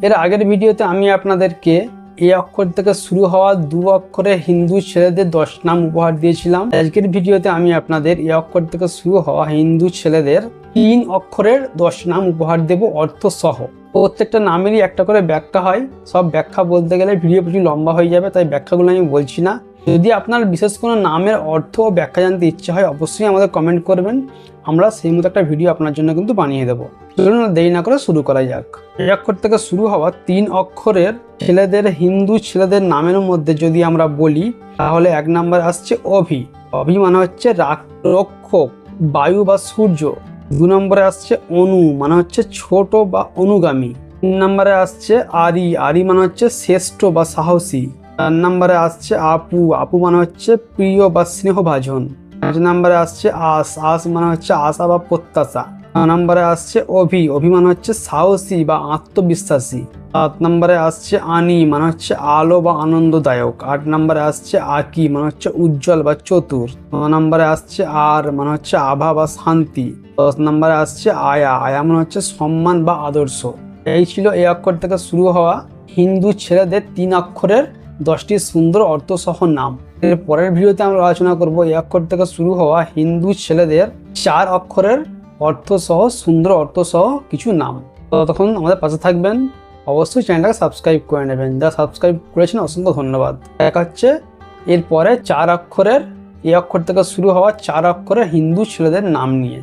এর আগের ভিডিওতে আমি আপনাদেরকে এ অক্ষর থেকে শুরু হওয়া 2 অক্ষরের হিন্দু ছেলেদের 10 নাম উপহার দিয়েছিলাম। আজকের ভিডিওতে আমি আপনাদের এ অক্ষর থেকে শুরু হওয়া হিন্দু ছেলেদের 3 অক্ষরের 10 নাম উপহার দেব অর্থ সহ। প্রত্যেকটা নামেরই একটা করে ব্যাখ্যা হয়। সব ব্যাখ্যা বলতে গেলে ভিডিও প্রচুর লম্বা হয়ে যাবে, তাই ব্যাখ্যাগুলো আমি বলছি না। যদি আপনার বিশেষ কোনো নামের অর্থ ও ব্যাখ্যা জানতে ইচ্ছে হয় অবশ্যই আমাদের কমেন্ট করবেন, আমরা সেই মতো একটা ভিডিও আপনার জন্য কিন্তু বানিয়ে দেবো। চলুন দেরি না করে শুরু করা যাক। এই অক্ষর থেকে শুরু হওয়া 3 অক্ষরের ছেলেদের হিন্দু ছেলেদের নামের মধ্যে যদি আমরা বলি তাহলে 1 নম্বর আসছে অভি। অভি মানে হচ্ছে রক্ষক, বায়ু বা সূর্য। 2 নম্বরে আসছে অনু মানে হচ্ছে ছোট বা অনুগামী। 3 নম্বরে আসছে আরি, আরি মানে হচ্ছে শ্রেষ্ঠ বা সাহসী। 4 নম্বরে আসছে আপু, আপু মানে হচ্ছে প্রিয় বা স্নেহভাজন। 5 নম্বরে আসছে আস, আস মানে হচ্ছে আশা বা প্রত্যাশা। 6 নম্বরে আসছে অভি, অভি মানে হচ্ছে সাহসী বা আত্মবিশ্বাসী। 7 নম্বরে আসছে আনি মানে হচ্ছে আলো বা আনন্দদায়ক। 8 নম্বরে আসছে আকি মানে হচ্ছে উজ্জ্বল বা চতুর। 9 নম্বরে আসছে আর মানে হচ্ছে আভা বা শান্তি। 10 নম্বরে আসছে আয়া, আয়া মানে হচ্ছে সম্মান বা আদর্শ। এই ছিল এই অক্ষর থেকে শুরু হওয়া হিন্দু ছেলেদের 3 অক্ষরের 10টি সুন্দর অর্থসহ নাম। এর পরের ভিডিওতে আমরা আলোচনা করব এই অক্ষর থেকে শুরু হওয়া হিন্দু ছেলেদের 4 অক্ষরের অর্থসহ সুন্দর অর্থসহ কিছু নাম। ততক্ষণ আমাদের পাশে থাকবেন, অবশ্যই চ্যানেলটাকে সাবস্ক্রাইব করে নেবেন। যারা সাবস্ক্রাইব করেছেন অসংখ্য ধন্যবাদ। দেখা হচ্ছে এরপরে 4 অক্ষরের এই অক্ষর থেকে শুরু হওয়া 4 অক্ষরের হিন্দু ছেলেদের নাম নিয়ে।